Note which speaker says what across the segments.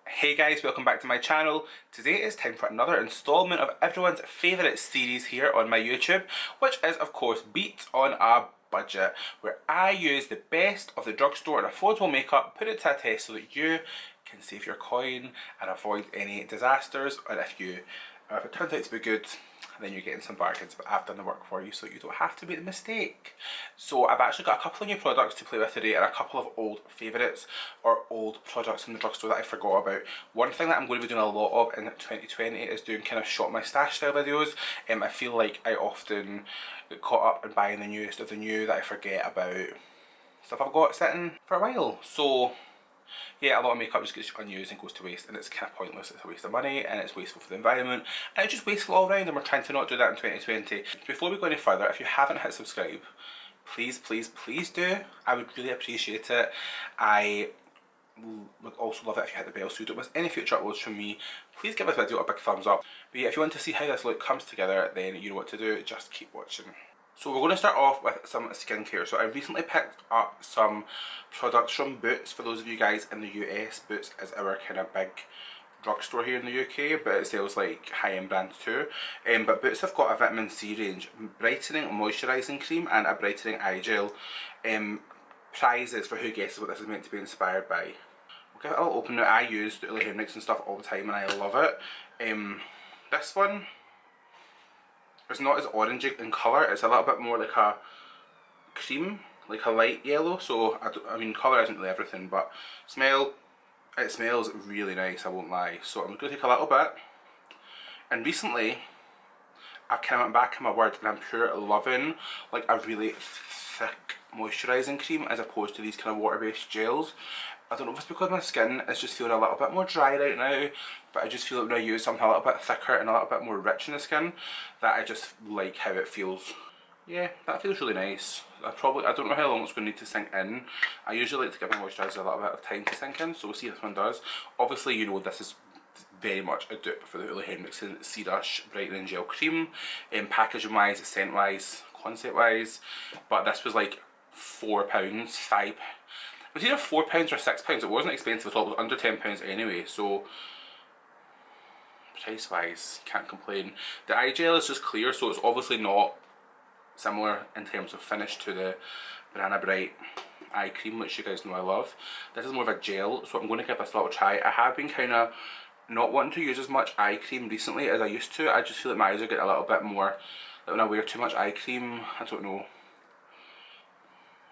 Speaker 1: Hey guys, welcome back to my channel. Today is time for another installment of everyone's favourite series here on my YouTube, which is of course Beat on a Budget, where I use the best of the drugstore and affordable makeup, put it to a test so that you can save your coin and avoid any disasters, and if it turns out to be good, then you're getting some bargains, but I've done the work for you so you don't have to make the mistake. So I've actually got a couple of new products to play with today and a couple of old favourites or old products from the drugstore that I forgot about. One thing that I'm going to be doing a lot of in 2020 is doing kind of shop my stash style videos. I feel like I often get caught up in buying the newest of the new that I forget about stuff I've got sitting for a while. So yeah, a lot of makeup just gets unused and goes to waste, and it's kind of pointless. It's a waste of money and it's wasteful for the environment and it's just wasteful all round, and we're trying to not do that in 2020. Before we go any further, if you haven't hit subscribe, please do. I would really appreciate it. I would also love it if you hit the bell so you don't miss any future uploads from me. Please give this video a big thumbs up. But yeah, if you want to see how this look comes together, then you know what to do, just keep watching. So we're going to start off with some skincare. So I recently picked up some products from Boots. For those of you guys in the US, Boots is our kind of big drugstore here in the UK, but it sells like high-end brands too. But Boots have got a vitamin C range, brightening moisturising cream and a brightening eye gel. Prizes for who guesses what this is meant to be inspired by. We'll give it a little open now. I use the hair mix and stuff all the time and I love it. This one, it's not as orangey in colour, it's a little bit more like a cream, like a light yellow, so I mean colour isn't really everything, but it smells really nice, I won't lie. So I'm going to take a little bit, and recently I've kind of went back in my word and I'm pure loving like a really thick moisturising cream as opposed to these kind of water-based gels. I don't know if it's because my skin is just feeling a little bit more dry right now, but I just feel like when I use something a little bit thicker and a little bit more rich in the skin, that I just like how it feels. Yeah, that feels really nice. I don't know how long it's going to need to sink in. I usually like to give my moisturiser a little bit of time to sink in, so we'll see if this one does. Obviously, you know this is very much a dupe for the Hula Hair Mixing C Rush Brightening Gel Cream. Packaging wise, scent wise, concept wise, but this was like £4, £5. It was either £4 or £6. It wasn't expensive at all. It was under £10 anyway, so price wise, can't complain. The eye gel is just clear, so it's obviously not similar in terms of finish to the Banana Bright eye cream, which you guys know I love. This is more of a gel, so I'm going to give this a little try. I have been kind of not wanting to use as much eye cream recently as I used to. I just feel like my eyes are getting a little bit more, like when I wear too much eye cream, I don't know,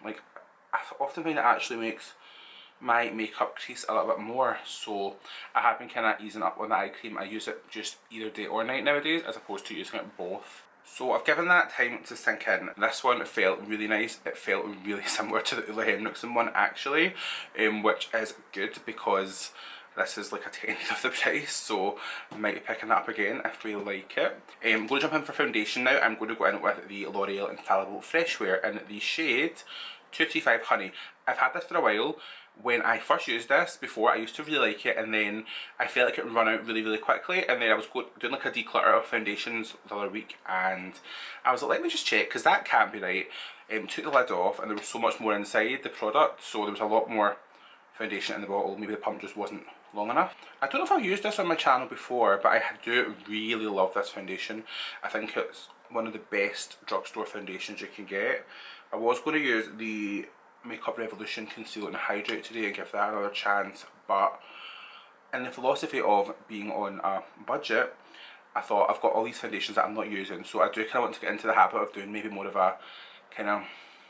Speaker 1: like I often find it actually makes my makeup crease a little bit more, so I have been kind of easing up on the eye cream. I use it just either day or night nowadays as opposed to using it both. So I've given that time to sink in. This one felt really nice. It felt really similar to the Hula Henriksen one actually, which is good because this is like a tenth of the price, so I might be picking that up again if we like it. I'm going to jump in for foundation now. I'm going to go in with the L'Oreal Infallible Fresh Wear in the shade 235 Honey. I've had this for a while. When I first used this before, I used to really like it, and then I felt like it would run out really quickly, and then I was doing like a declutter of foundations the other week, and I was like, let me just check, because that can't be right. Took the lid off, and there was so much more inside the product, so there was a lot more foundation in the bottle. Maybe the pump just wasn't long enough. I don't know if I've used this on my channel before, but I do really love this foundation. I think it's one of the best drugstore foundations you can get. I was going to use the Makeup Revolution Conceal and Hydrate today and give that another chance, but in the philosophy of being on a budget, I thought I've got all these foundations that I'm not using, so I do kind of want to get into the habit of doing maybe more of a kind of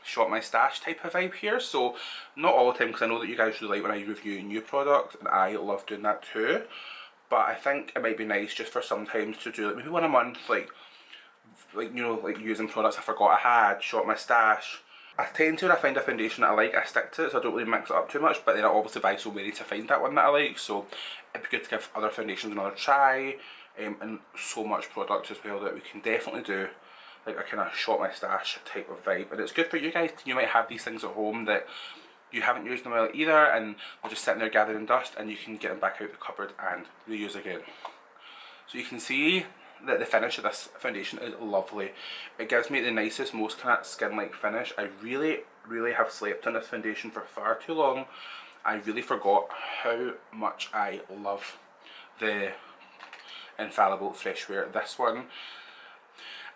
Speaker 1: shop my stash type of vibe here. So not all the time, because I know that you guys really like when I review new products, and I love doing that too, but I think it might be nice just for sometimes to do like maybe one a month, like you know, like using products I forgot I had, shop my stash. I tend to, when I find a foundation that I like, I stick to it, so I don't really mix it up too much, but then I obviously buy so many to find that one that I like, so it'd be good to give other foundations another try, and so much product as well that we can definitely do like a kind of shop my stash type of vibe. And it's good for you guys, you might have these things at home that you haven't used in a while either, and they're just sitting there gathering dust, and you can get them back out the cupboard and reuse again. So you can see that the finish of this foundation is lovely. It gives me the nicest, most kind of skin-like finish. I really have slept on this foundation for far too long. I really forgot how much I love the Infallible Fresh Wear. This one,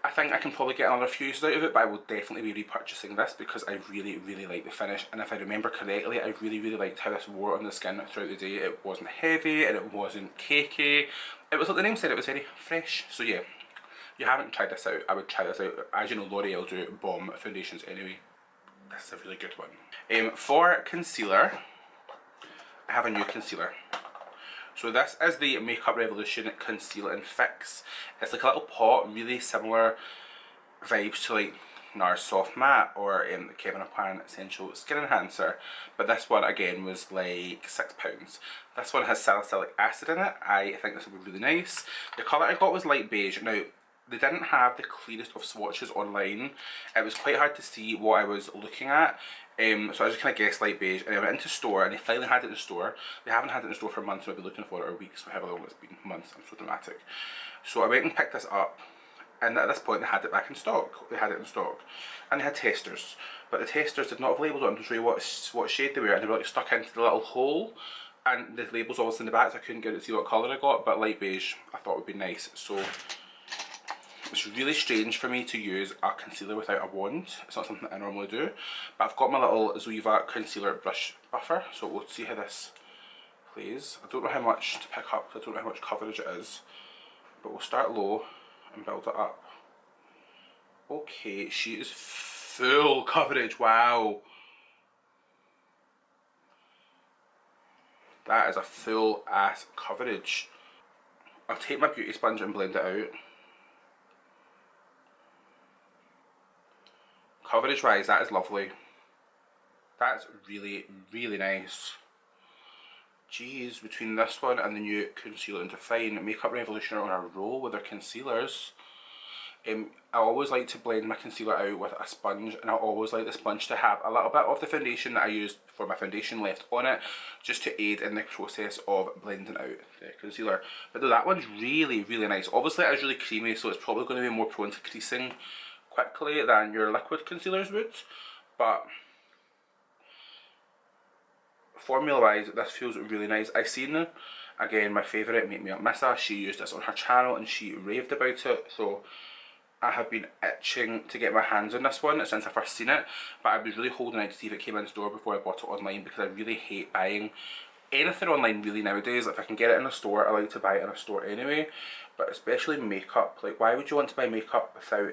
Speaker 1: I think I can probably get another few uses out of it, but I will definitely be repurchasing this because I really, really like the finish. And if I remember correctly, I really, really liked how this wore on the skin throughout the day. It wasn't heavy and it wasn't cakey. It was, like the name said, it was very fresh. So yeah, if you haven't tried this out, I would try this out. As you know, L'Oreal do bomb foundations anyway. This is a really good one. For concealer, I have a new concealer. So this is the Makeup Revolution Conceal and Fix. It's like a little pot, really similar vibes to like NARS Soft Matte or the Kevin Aucoin Essential Skin Enhancer. But this one again was like £6. This one has salicylic acid in it. I think this will be really nice. The colour I got was light beige. Now, they didn't have the clearest of swatches online. It was quite hard to see what I was looking at. So I just kind of guessed light beige, and I went into store and they finally had it in store. They haven't had it in store for months, so I've been looking for it, or weeks, for however long it's been. Months, I'm so dramatic. So I went and picked this up, and at this point they had it back in stock. They had it in stock. And they had testers. But the testers did not have labels on to show you what shade they were, and they were like stuck into the little hole. And the labels obviously in the back, so I couldn't get to see what colour I got, but light beige I thought would be nice. So it's really strange for me to use a concealer without a wand. It's not something that I normally do. But I've got my little Zoeva concealer brush buffer, so we'll see how this plays. I don't know how much to pick up, because I don't know how much coverage it is. But we'll start low and build it up. Okay, she is full coverage, wow. That is a full ass coverage. I'll take my beauty sponge and blend it out. Coverage wise, that is lovely. That's really, really nice. Jeez, between this one and the new Conceal and Define, Makeup Revolution are on a roll with their concealers. I always like to blend my concealer out with a sponge, and I always like the sponge to have a little bit of the foundation that I used for my foundation left on it, just to aid in the process of blending out the concealer. But that one's really, really nice. Obviously it is really creamy, so it's probably going to be more prone to creasing quickly than your liquid concealers would, but formula wise this feels really nice. I've seen, again, my favourite Make Me Up Missa, she used this on her channel and she raved about it, so I have been itching to get my hands on this one since I first seen it, but I was really holding out to see if it came in store before I bought it online, because I really hate buying anything online really nowadays. If I can get it in a store, I like to buy it in a store anyway, but especially makeup. Like, why would you want to buy makeup without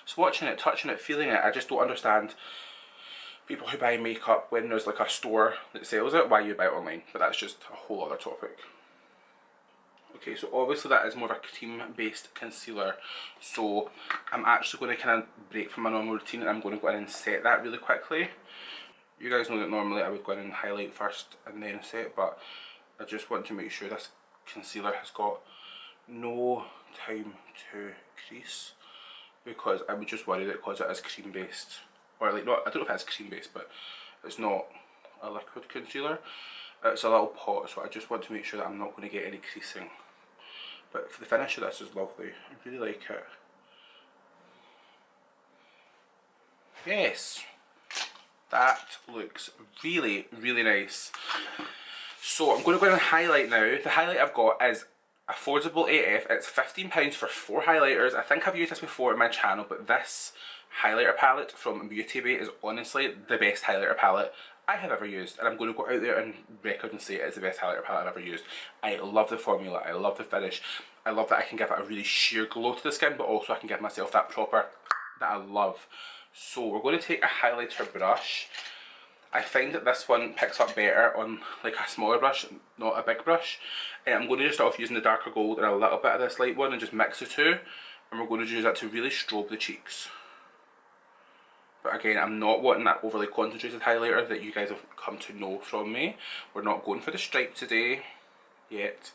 Speaker 1: swatching it, touching it, feeling it? I just don't understand people who buy makeup when there's like a store that sells it, why you buy it online, but that's just a whole other topic. Okay, so obviously that is more of a cream based concealer, so I'm actually going to kind of break from my normal routine and I'm going to go in and set that really quickly. You guys know that normally I would go in and highlight first and then set, but I just want to make sure this concealer has got no time to crease, because I would just worry that because it is cream based, or like, not, I don't know if it's cream based, but it's not a liquid concealer, it's a little pot, so I just want to make sure that I'm not going to get any creasing. But the finish of this is lovely, I really like it. Yes, that looks really, really nice. So I'm going to go in and highlight now. The highlight I've got is affordable AF. It's £15 for 4 highlighters. I think I've used this before in my channel, but this highlighter palette from Beauty Bay is honestly the best highlighter palette I have ever used, and I'm going to go out there and record and say it's the best highlighter palette I've ever used. I love the formula, I love the finish, I love that I can give it a really sheer glow to the skin, but also I can give myself that proper that I love. So we're going to take a highlighter brush. I find that this one picks up better on like a smaller brush, not a big brush. And I'm going to just start off using the darker gold and a little bit of this light one and just mix the two. And we're going to use that to really strobe the cheeks. But again, I'm not wanting that overly concentrated highlighter that you guys have come to know from me. We're not going for the stripe today yet.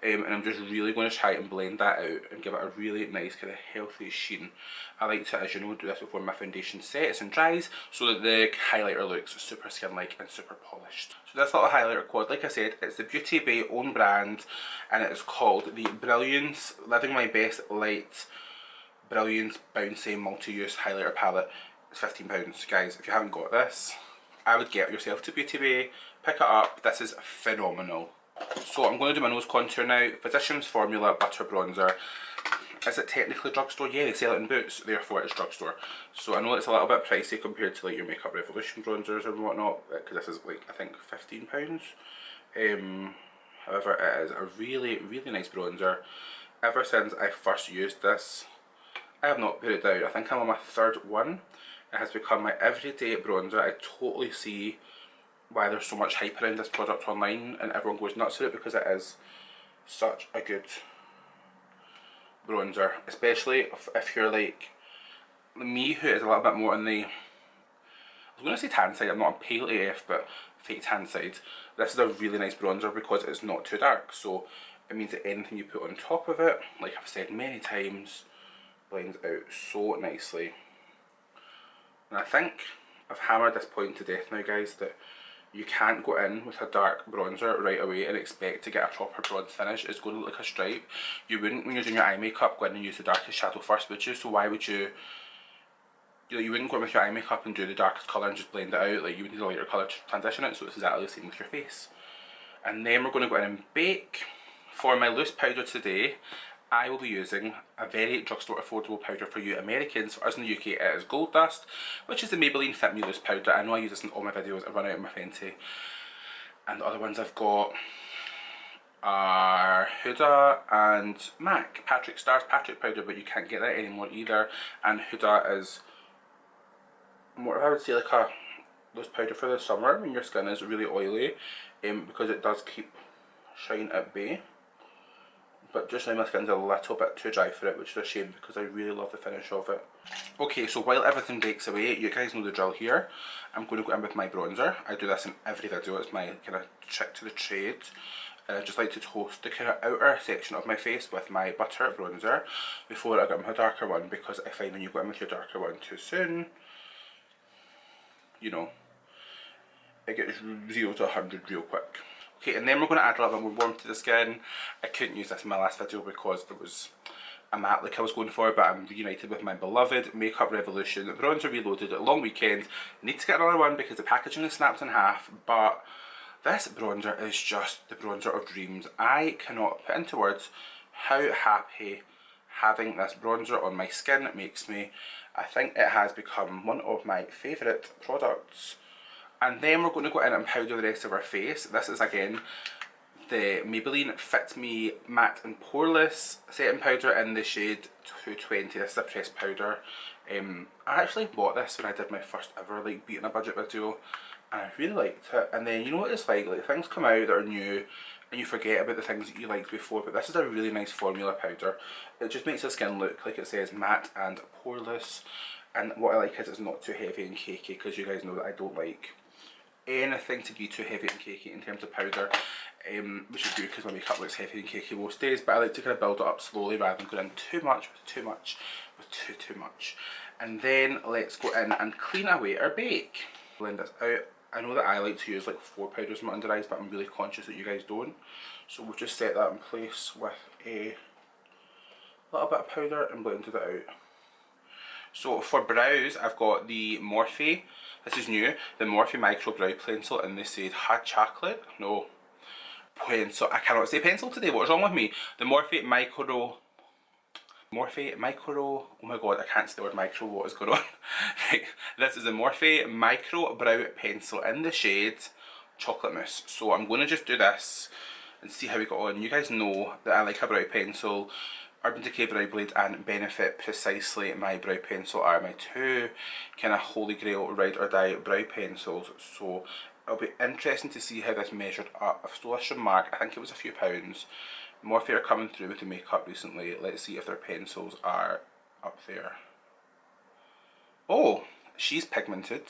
Speaker 1: And I'm just really going to try and blend that out and give it a really nice kind of healthy sheen. I like to, as you know, do this before my foundation sets and dries so that the highlighter looks super skin-like and super polished. So this little highlighter quad, like I said, it's the Beauty Bay own brand, and it is called the Brilliance Living My Best Light Brilliance Bouncy Multi-Use Highlighter Palette. It's £15. Guys, if you haven't got this, I would get yourself to Beauty Bay, pick it up. This is phenomenal. So I'm going to do my nose contour now. Physicians Formula Butter Bronzer. Is it technically drugstore? Yeah, they sell it in Boots, therefore it's drugstore. So I know it's a little bit pricey compared to like your Makeup Revolution bronzers and whatnot, because this is like, I think, £15. However, it is a really, really nice bronzer. Ever since I first used this, I have not put it down. I think I'm on my third one. It has become my everyday bronzer. I totally see why there's so much hype around this product online and everyone goes nuts for it, because it is such a good bronzer, especially if you're like me, who is a little bit more on the, I was going to say tan side, I'm not a pale AF, but fake tan side. This is a really nice bronzer because it's not too dark, so it means that anything you put on top of it, like I've said many times, blends out so nicely. And I think I've hammered this point to death now, guys, that you can't go in with a dark bronzer right away and expect to get a proper bronze finish. It's going to look like a stripe. You wouldn't, when you're doing your eye makeup, go in and use the darkest shadow first, would you? So why would you, you wouldn't go in with your eye makeup and do the darkest colour and just blend it out. Like, you would need a lighter colour to transition it, so it's exactly the same with your face. And then we're going to go in and bake. For my loose powder today, I will be using a very drugstore affordable powder for you Americans. For us in the UK, it is Gold Dust, which is the Maybelline Fit Me Loose powder. I know I use this in all my videos. I run out of my Fenty. And the other ones I've got are Hyrda and MAC. Patrick Starr's Patrick powder, but you can't get that anymore either. And Hyrda is more, I would say, like a loose powder for the summer when your skin is really oily, because it does keep shine at bay. But just now my skin's a little bit too dry for it, which is a shame because I really love the finish of it. Okay, so while everything bakes away, you guys know the drill here. I'm going to go in with my bronzer. I do this in every video, it's my kind of trick to the trade. And I just like to toast the kind of outer section of my face with my butter bronzer before I go in with a darker one, because I find when you go in with your darker one too soon, you know, it gets 0 to 100 real quick. Okay, and then we're going to add a little bit more warmth to the skin. I couldn't use this in my last video because it was a matte look I was going for, but I'm reunited with my beloved Makeup Revolution Bronzer Reloaded Long Weekend. Need to get another one because the packaging is snapped in half, but this bronzer is just the bronzer of dreams. I cannot put into words how happy having this bronzer on my skin makes me. I think it has become one of my favourite products. And then we're going to go in and powder the rest of our face. This is again the Maybelline Fit Me Matte and Poreless setting powder in the shade 220. This is a pressed powder. I actually bought this when I did my first ever like beating a budget video, and I really liked it. And then you know what it's like things come out that are new and you forget about the things that you liked before, but this is a really nice formula powder. It just makes the skin look, like it says, matte and poreless. And what I like is it's not too heavy and cakey, because you guys know that I don't like anything to be too heavy and cakey in terms of powder, which is good because my makeup looks heavy and cakey most days, but I like to kind of build it up slowly rather than going in too much with too much with too much. And then let's go in and clean away our bake. Blend this out. I know that I like to use like 4 powders in my under eyes, but I'm really conscious that you guys don't, so we'll just set that in place with a little bit of powder and blended it out. So for brows, I've got the Morphe, this is new, the Morphe Micro Brow Pencil in the shade Hot Chocolate. No, pencil, I cannot say pencil today, what's wrong with me? The Morphe Micro, oh my god, I can't say the word micro, what is going on? Right, this is the Morphe Micro Brow Pencil in the shade Chocolate Mousse. So I'm going to just do this and see how we got on. You guys know that I like a brow pencil. Urban Decay Brow Blade and Benefit Precisely My Brow Pencil are my two kind of holy grail ride or die brow pencils, so it'll be interesting to see how this measured up. I've stole this from Mark, I think it was a few pounds. Morphe are coming through with the makeup recently. Let's see if their pencils are up there. Oh, she's pigmented.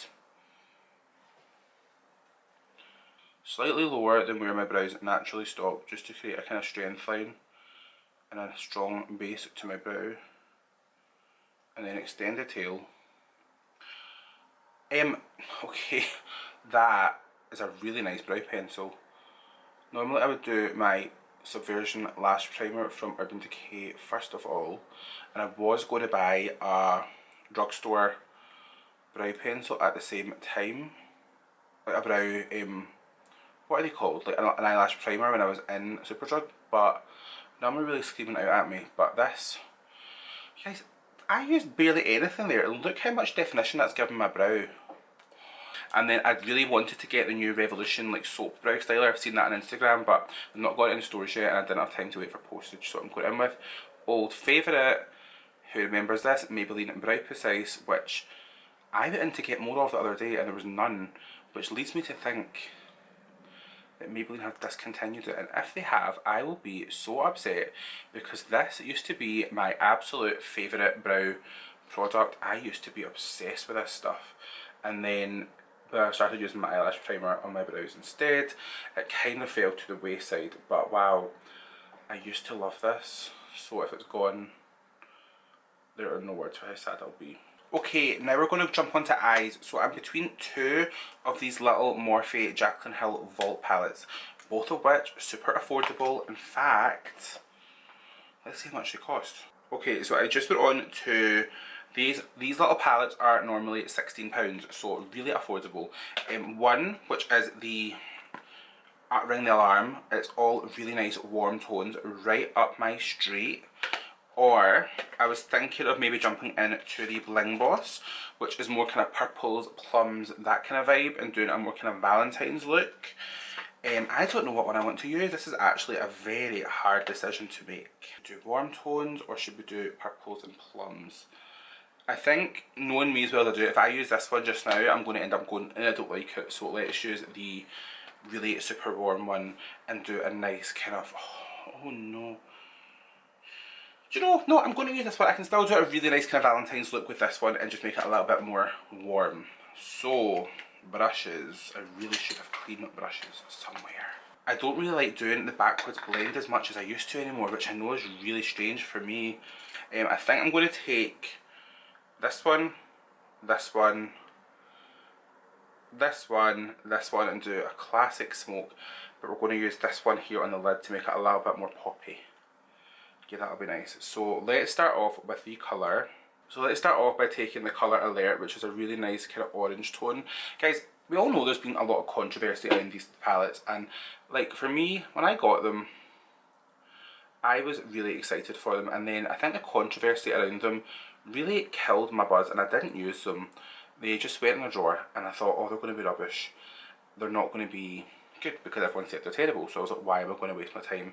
Speaker 1: Slightly lower than where my brows naturally stop, just to create a kind of strength line and a strong base to my brow, and then extend the tail. Okay, that is a really nice brow pencil. Normally I would do my Subversion Lash Primer from Urban Decay first of all, and I was going to buy a drugstore brow pencil at the same time, like a brow, what are they called? Like an eyelash primer when I was in Superdrug, but none were really screaming out at me. But this, guys, I used barely anything there. Look how much definition that's given my brow. And then I really wanted to get the new Revolution like soap brow styler. I've seen that on Instagram, but I've not got it in stores yet, and I didn't have time to wait for postage, so I'm going in with old favourite, who remembers this, Maybelline Brow Precise, which I went in to get more of the other day and there was none, which leads me to think that Maybelline have discontinued it, and if they have, I will be so upset, because this used to be my absolute favourite brow product. I used to be obsessed with this stuff, and then when I started using my eyelash primer on my brows instead, it kind of fell to the wayside. But wow, I used to love this, so if it's gone, there are no words for how sad I'll be. Okay, now we're going to jump onto eyes. So I'm between two of these little Morphe Jaclyn Hill Vault palettes, both of which are super affordable. In fact, let's see how much they cost. Okay, so I just went on to these little palettes are normally £16, so really affordable. One, which is the Ring the Alarm, it's all really nice warm tones, right up my street. Or I was thinking of maybe jumping into the Bling Boss, which is more kind of purples, plums, that kind of vibe, and doing a more kind of Valentine's look. I don't know what one I want to use. This is actually a very hard decision to make. Do warm tones or should we do purples and plums? I think, knowing me as well as I do, if I use this one just now, I'm going to end up going, and I don't like it, so let's use the really super warm one and do a nice kind of, oh no. Do you know, no, I'm going to use this one. I can still do a really nice kind of Valentine's look with this one and just make it a little bit more warm. So, brushes. I really should have cleaned up brushes somewhere. I don't really like doing the backwards blend as much as I used to anymore, which I know is really strange for me. I think I'm going to take this one, this one, this one, this one, and do a classic smoke. But we're going to use this one here on the lid to make it a little bit more poppy. Yeah, that'll be nice. So let's start off with the colour. So let's start off by taking the colour Alert, which is a really nice kind of orange tone. Guys, we all know there's been a lot of controversy around these palettes, and like for me, when I got them, I was really excited for them, and then I think the controversy around them really killed my buzz and I didn't use them. They just went in a drawer and I thought, oh, they're going to be rubbish. They're not going to be good because everyone said they're terrible, so I was like, why am I going to waste my time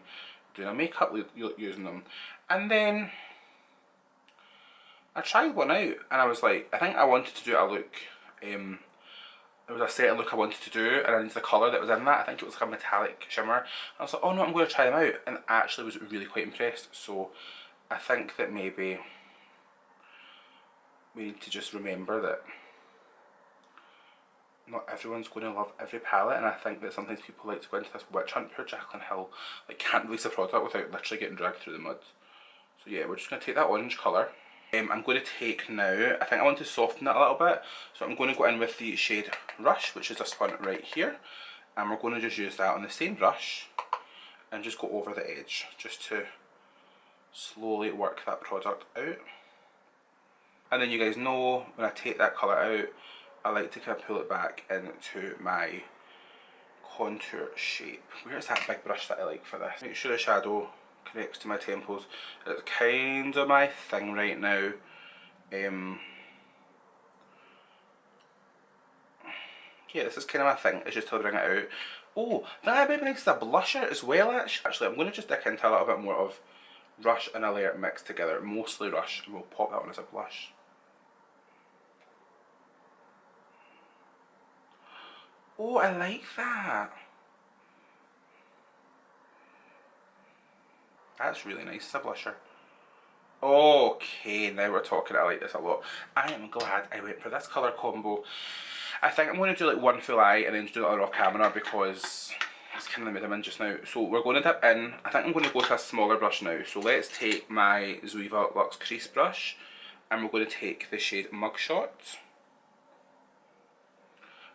Speaker 1: doing a makeup using them? And then I tried one out and I was like, I think I wanted to do a look, there was a certain look I wanted to do and I needed the colour that was in that. I think it was like a metallic shimmer. I was like, oh no, I'm going to try them out, and actually was really quite impressed. So I think that maybe we need to just remember that not everyone's going to love every palette, and I think that sometimes people like to go into this witch hunt. Poor Jaclyn Hill like can't release a product without literally getting dragged through the mud. So yeah, we're just going to take that orange colour. I'm going to take now, I think I want to soften it a little bit, so I'm going to go in with the shade Rush, which is this one right here, and we're going to just use that on the same brush and just go over the edge just to slowly work that product out. And then you guys know when I take that colour out, I like to kind of pull it back into my contour shape. Where's that big brush that I like for this? Make sure the shadow connects to my temples. It's kind of my thing right now. Yeah, this is kind of my thing, it's just to bring it out. Oh, that might be nice as a blusher as well actually. I'm going to just dip into a little bit more of Rush and Alert mixed together, mostly Rush, and we'll pop that one as a blush. Oh, I like that. That's really nice as a blusher. Okay, now we're talking. I like this a lot. I am glad I went for this colour combo. I think I'm going to do like one full eye and then do the other off camera because it's kind of the mood I'm in just now. So we're going to dip in. I think I'm going to go to a smaller brush now. So let's take my Zoeva Luxe Crease brush and we're going to take the shade Mugshot,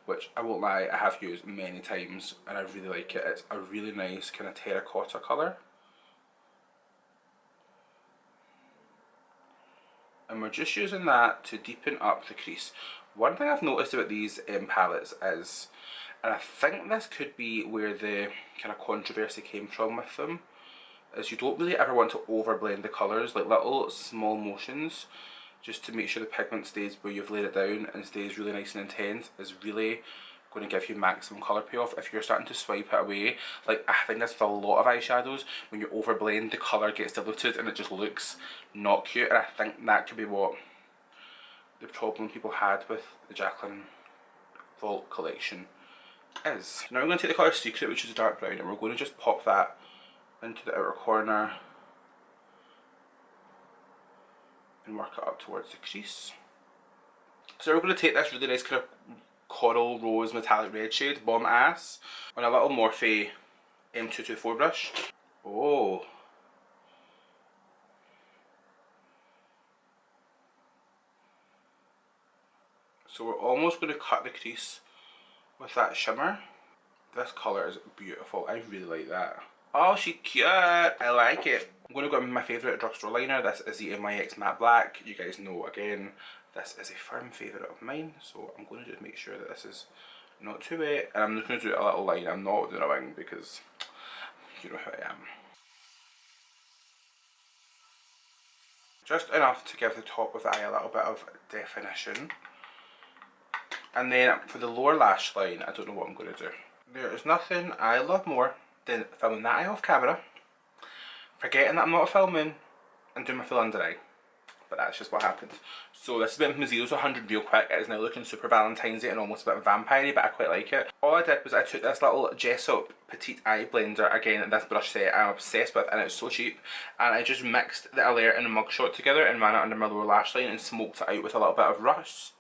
Speaker 1: which I won't lie, I have used many times and I really like it. It's a really nice kind of terracotta colour. And we're just using that to deepen up the crease. One thing I've noticed about these palettes is And I think this could be where the kind of controversy came from with them, is you don't really ever want to overblend the colours, like little small motions just to make sure the pigment stays where you've laid it down and stays really nice and intense is really going to give you maximum colour payoff. If you're starting to swipe it away, like I think that's with a lot of eyeshadows, when you overblend the colour gets diluted and it just looks not cute, and I think that could be what the problem people had with the Jaclyn Vault collection is. Now I'm going to take the colour Secret, which is a dark brown, and we're going to just pop that into the outer corner and work it up towards the crease. So we're going to take this really nice kind of coral rose metallic red shade, Bomb Ass, on a little Morphe M224 brush. Oh. So we're almost going to cut the crease with that shimmer. This colour is beautiful. I really like that. Oh, she's cute. I like it. I'm going to go with my favourite drugstore liner. This is the NYX Matte Black. You guys know, again, this is a firm favourite of mine. So I'm going to just make sure that this is not too wet. And I'm just going to do a little line. I'm not doing a wing because you know how I am. Just enough to give the top of the eye a little bit of definition. And then for the lower lash line, I don't know what I'm going to do. There is nothing I love more than filming that eye off camera, forgetting that I'm not filming, and doing my full under eye. But that's just what happens. So this has been from 0 to 100 real quick. It is now looking super Valentine's-y and almost a bit vampire-y, but I quite like it. All I did was I took this little Jessup Petite Eye Blender, again this brush set I'm obsessed with and it's so cheap, and I just mixed the Alert and the Mugshot together and ran it under my lower lash line and smoked it out with a little bit of rush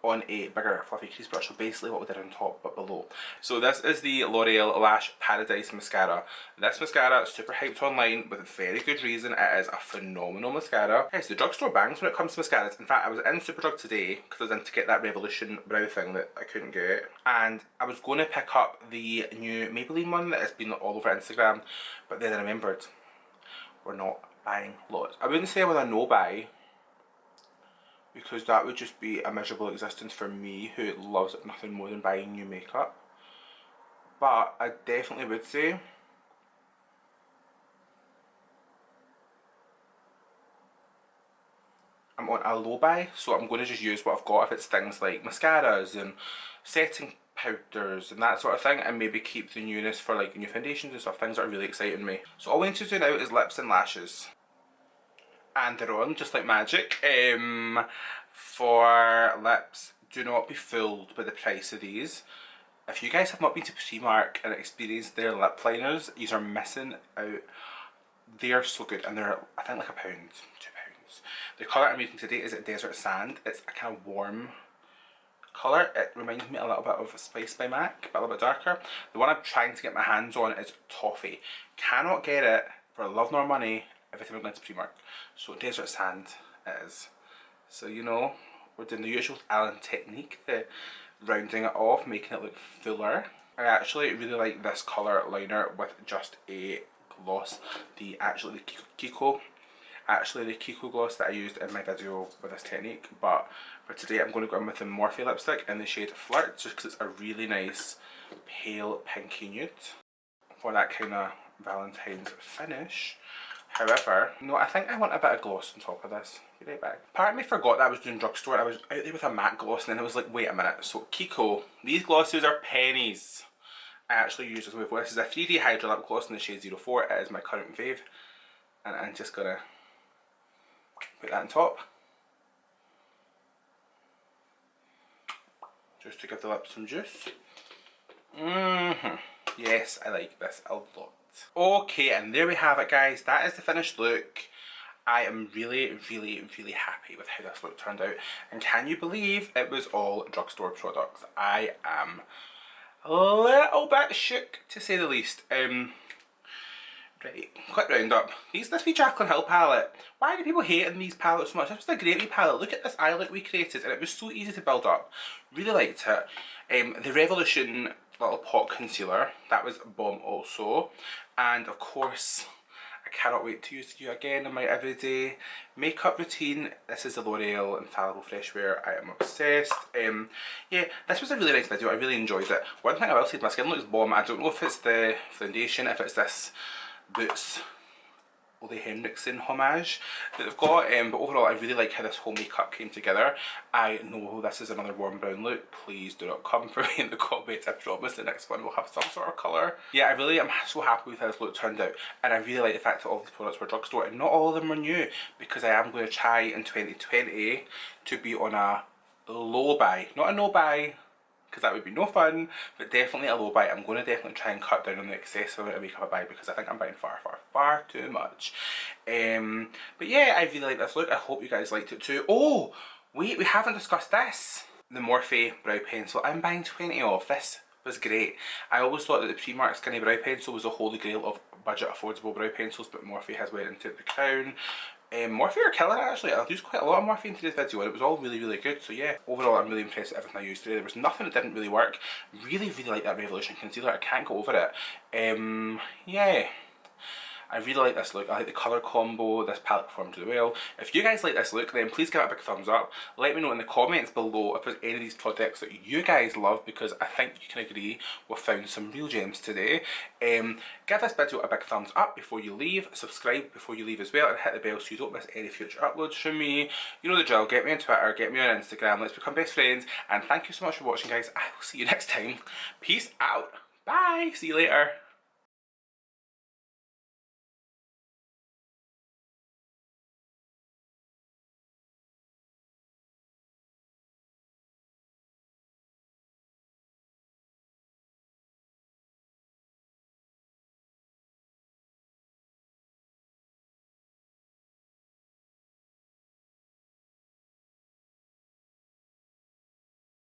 Speaker 1: on a bigger fluffy crease brush. So basically what we did on top but below. So this is the L'Oreal Lash Paradise Mascara. This mascara is super hyped online with very good reason. It is a phenomenal mascara. It's the drugstore bangs when it comes to mascaras. In fact, I was in Superdrug today because I was in to get that Revolution brow thing that I couldn't get, and I was going to pick up the new Maybelline one that has been all over Instagram, but then I remembered we're not buying lots. I wouldn't say I was a no buy, because that would just be a miserable existence for me who loves nothing more than buying new makeup. But I definitely would say I'm on a low buy, so I'm going to just use what I've got if it's things like mascaras and setting powders and that sort of thing, and maybe keep the newness for like new foundations and stuff, things that are really exciting me. So all we need to do now is lips and lashes. And they're on just like magic. For lips, do not be fooled by the price of these. If you guys have not been to Primark and experienced their lip liners, these are missing out. They are so good, and they're I think like £1, £2. The colour I'm using today is Desert Sand. It's a kind of warm colour. It reminds me a little bit of Spice by MAC, but a little bit darker. The one I'm trying to get my hands on is Toffee. Cannot get it for love nor money every time I'm going to Primark. So Desert Sand it is. So you know, we're doing the usual Allan technique, the rounding it off, making it look fuller. I actually really like this colour liner with just a gloss. The Kiko gloss that I used in my video with this technique. But for today I'm going to go in with the Morphe lipstick in the shade Flirt, just because it's a really nice pale pinky nude for that kind of Valentine's finish. However, no, I think I want a bit of gloss on top of this. Be right back. Part of me forgot that I was doing drugstore. I was out there with a matte gloss and then I was like, wait a minute. So Kiko, these glosses are pennies. I actually use this with this is a 3D Hydra lip gloss in the shade 04. It is my current fave. And I'm just gonna put that on top. Just to give the lips some juice. Yes, I like this a lot. Okay, and there we have it, guys. That is the finished look. I am really, really, really happy with how this look turned out. And can you believe it was all drugstore products? I am a little bit shook, to say the least. Right, quick roundup. This wee Jaclyn Hill palette. Why do people hate in these palettes so much? This was a great wee palette. Look at this eye look we created, and it was so easy to build up. Really liked it. The Revolution little pot concealer, that was bomb also. And of course, I cannot wait to use you again in my everyday makeup routine. This is the L'Oreal Infallible Fresh Wear. I am obsessed. Yeah, this was a really nice video. I really enjoyed it. One thing I will say, my skin looks bomb. I don't know if it's the foundation, if it's this Boots Ole Henriksen homage that they've got, but overall I really like how this whole makeup came together. I know this is another warm brown look. Please do not come for me in the comments. I promise the next one will have some sort of colour. Yeah, I really am so happy with how this look turned out, and I really like the fact that all these products were drugstore and not all of them were new, because I am going to try in 2020 to be on a low buy, not a no buy, because that would be no fun, but definitely a low buy. I'm going to definitely try and cut down on the excessive amount of makeup I buy, because I think I'm buying far too much. But yeah, I really like this look. I hope you guys liked it too. Oh, wait, we haven't discussed this. The Morphe brow pencil. I'm buying 20 off. This was great. I always thought that the Primark skinny brow pencil was the holy grail of budget affordable brow pencils, but Morphe has went into the crown. Morphe are killing it actually. I've used quite a lot of Morphe in today's video and it was all really good. So yeah, overall I'm really impressed with everything I used today. There was nothing that didn't really work. Really like that Revolution concealer. I can't go over it. Yeah. I really like this look. I like the colour combo. This palette performed really well. If you guys like this look, then please give it a big thumbs up. Let me know in the comments below if there's any of these products that you guys love, because I think you can agree we've found some real gems today. Give this video a big thumbs up before you leave. Subscribe before you leave as well, and hit the bell so you don't miss any future uploads from me. You know the drill. Get me on Twitter, get me on Instagram. Let's become best friends. And thank you so much for watching, guys. I will see you next time. Peace out. Bye. See you later.